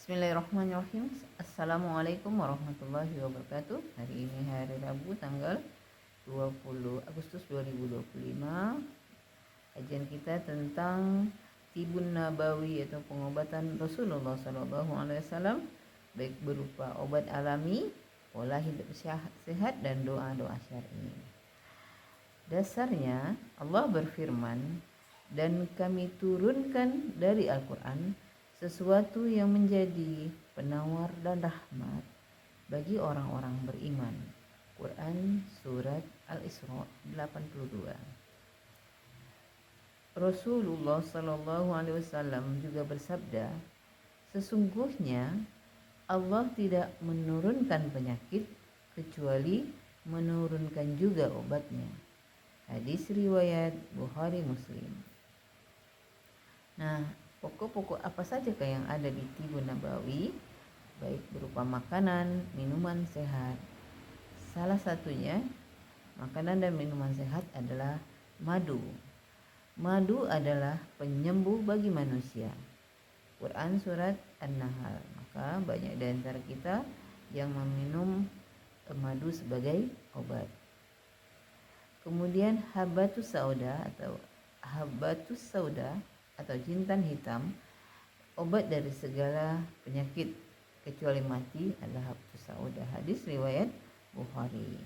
Bismillahirrahmanirrahim. Assalamualaikum warahmatullahi wabarakatuh. Hari ini hari Rabu tanggal 20 Agustus 2025. Kajian kita tentang Tibun Nabawi atau pengobatan Rasulullah SAW, baik berupa obat alami, pola hidup sehat dan doa-doa syar'i. Dasarnya Allah berfirman, dan kami turunkan dari Al-Quran sesuatu yang menjadi penawar dan rahmat bagi orang-orang beriman. Quran Surat Al-Isra 82. Rasulullah SAW juga bersabda, sesungguhnya Allah tidak menurunkan penyakit kecuali menurunkan juga obatnya. Hadis riwayat Bukhari Muslim. Nah, pokok-pokok apa saja yang ada di Tibun Nabawi, baik berupa makanan, minuman sehat. Salah satunya makanan dan minuman sehat adalah madu. Madu adalah penyembuh bagi manusia. Quran Surat An-Nahl. Maka banyak di antara kita yang meminum madu sebagai obat. Kemudian habatus sauda atau jintan hitam, obat dari segala penyakit kecuali mati, adalah habatus sauda. Hadis riwayat Bukhari.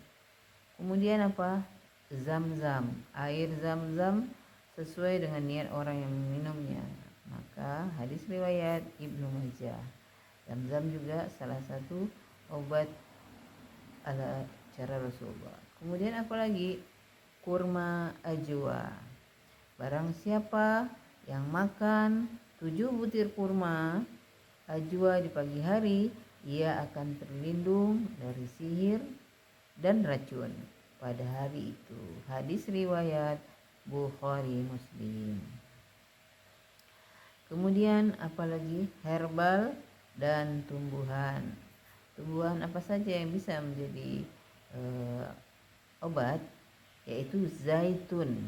Kemudian apa? Zam-zam, air zam-zam sesuai dengan niat orang yang meminumnya. Maka hadis riwayat Ibnu Majah. Zam-zam juga salah satu obat ala cara Rasulullah. Kemudian apalagi? Kurma ajwa. Barang siapa yang makan 7 butir kurma ajwa di pagi hari, ia akan terlindung dari sihir dan racun pada hari itu. Hadis riwayat Bukhari Muslim. Kemudian apalagi? Herbal dan tumbuhan. Tumbuhan apa saja yang bisa menjadi obat? Yaitu zaitun,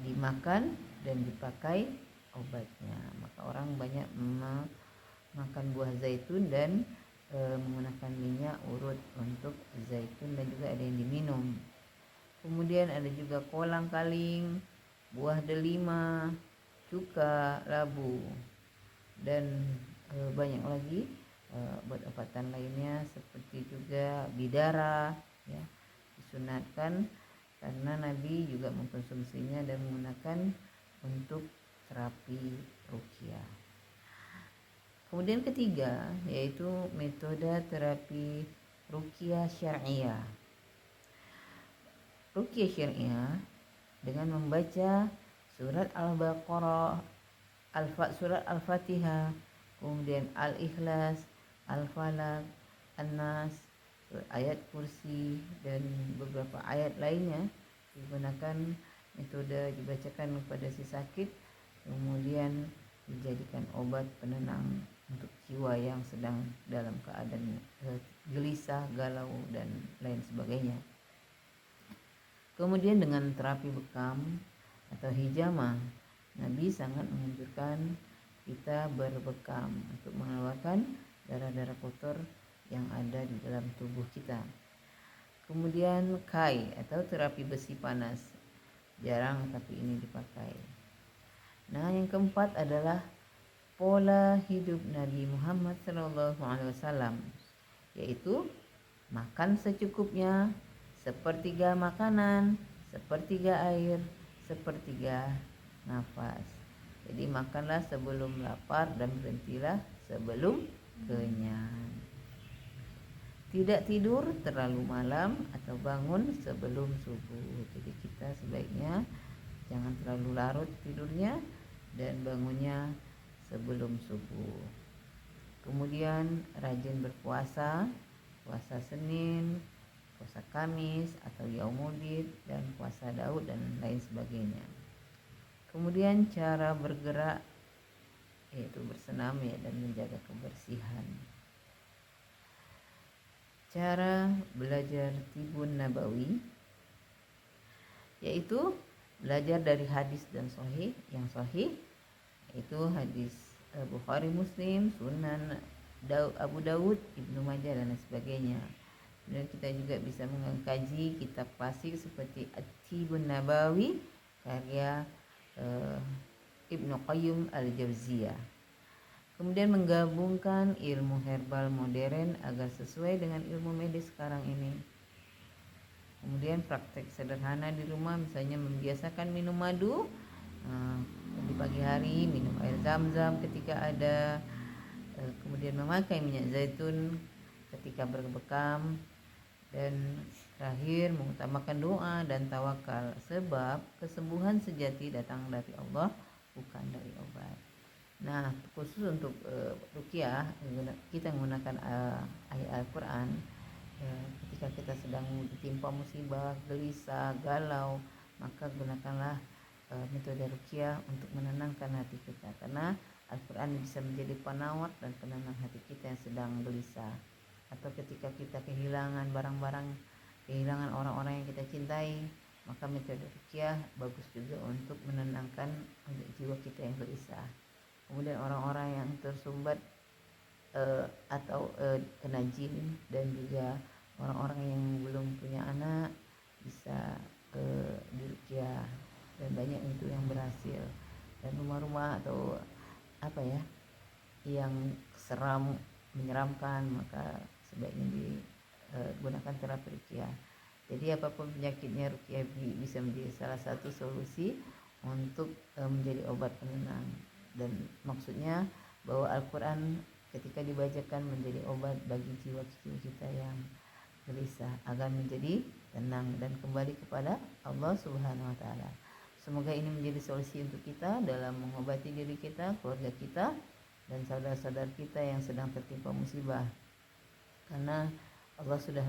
dimakan dan dipakai obatnya. Maka orang banyak makan buah zaitun dan menggunakan minyak urut untuk zaitun, dan juga ada yang diminum. Kemudian ada juga kolang-kaling, buah delima, cuka, labu, dan banyak lagi obat-obatan lainnya, seperti juga bidara, ya, disunatkan karena Nabi juga mengkonsumsinya dan menggunakan untuk terapi ruqyah. Kemudian ketiga, yaitu metode terapi ruqyah syar'iyah. Ruqyah syar'iyah dengan membaca surat Al-Baqarah, surat Al-Fatihah, kemudian Al-Ikhlas, Al-Falaq, An-Nas, ayat kursi, dan beberapa ayat lainnya. Digunakan metode dibacakan kepada si sakit, kemudian dijadikan obat penenang untuk jiwa yang sedang dalam keadaan gelisah, galau, dan lain sebagainya. Kemudian dengan terapi bekam atau hijamah, Nabi sangat menganjurkan kita berbekam untuk mengeluarkan darah-darah kotor yang ada di dalam tubuh kita. Kemudian kai atau terapi besi panas, jarang tapi ini dipakai. Nah, yang keempat adalah pola hidup Nabi Muhammad SAW, yaitu makan secukupnya, sepertiga makanan, sepertiga air, sepertiga nafas. Jadi makanlah sebelum lapar dan berhentilah sebelum kenyang. Tidak tidur terlalu malam atau bangun sebelum subuh. Jadi kita sebaiknya jangan terlalu larut tidurnya dan bangunnya sebelum subuh. Kemudian rajin berpuasa, puasa Senin, puasa Kamis atau Yaumuddin, dan puasa Daud dan lain sebagainya. Kemudian cara bergerak, yaitu bersenam, ya, dan menjaga kebersihan. Cara belajar Tibun Nabawi, yaitu belajar dari hadis dan sahih, yang sahih yaitu hadis Bukhari, Muslim, Sunan Abu Dawud, Ibnu Majah dan lain sebagainya. Dan kita juga bisa mengkaji kitab klasik seperti At-Tibun Nabawi karya Ibnu Qayyim Al-Jauziyah. Kemudian menggabungkan ilmu herbal modern agar sesuai dengan ilmu medis sekarang ini. Kemudian praktek sederhana di rumah, misalnya membiasakan minum madu di pagi hari, minum air zam-zam ketika ada, kemudian memakai minyak zaitun ketika berbekam, dan terakhir mengutamakan doa dan tawakal, sebab kesembuhan sejati datang dari Allah, bukan dari obat. Nah, khusus untuk ruqyah kita menggunakan ayat Al-Quran. Ketika kita sedang ditimpa musibah, gelisah, galau, maka gunakanlah metode ruqyah untuk menenangkan hati kita, karena Al-Quran bisa menjadi penawar dan penenang hati kita yang sedang gelisah. Atau ketika kita kehilangan barang-barang, kehilangan orang-orang yang kita cintai, maka metode ruqyah bagus juga untuk menenangkan jiwa kita yang gelisah. Kemudian orang-orang yang tersumbat atau kena jin, dan juga orang-orang yang belum punya anak bisa diruqyah, dan banyak itu yang berhasil. Dan rumah-rumah atau apa ya yang seram, menyeramkan, maka sebaiknya digunakan terapi ruqyah. Jadi apapun penyakitnya, ruqyah bisa menjadi salah satu solusi untuk menjadi obat penenang. Dan maksudnya bahwa Al-Quran ketika dibacakan menjadi obat bagi jiwa-jiwa kita yang gelisah, agar menjadi tenang dan kembali kepada Allah Subhanahu wa Ta'ala. Semoga ini menjadi solusi untuk kita dalam mengobati diri kita, keluarga kita, dan saudara-saudara kita yang sedang tertimpa musibah. Karena Allah sudah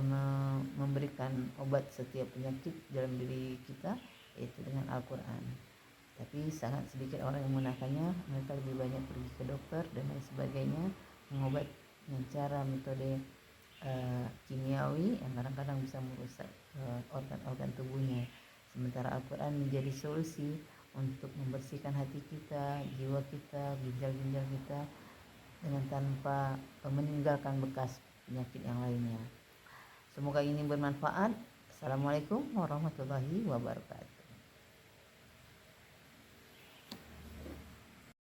memberikan obat setiap penyakit dalam diri kita, yaitu dengan Al-Quran. Tapi sangat sedikit orang yang menggunakannya. Mereka lebih banyak pergi ke dokter dan lain sebagainya, mengobat dengan cara metode kimiawi yang kadang-kadang bisa merusak organ-organ tubuhnya. Sementara Al-Quran menjadi solusi untuk membersihkan hati kita, jiwa kita, ginjal-ginjal kita, dengan tanpa meninggalkan bekas penyakit yang lainnya. Semoga ini bermanfaat. Assalamualaikum warahmatullahi wabarakatuh.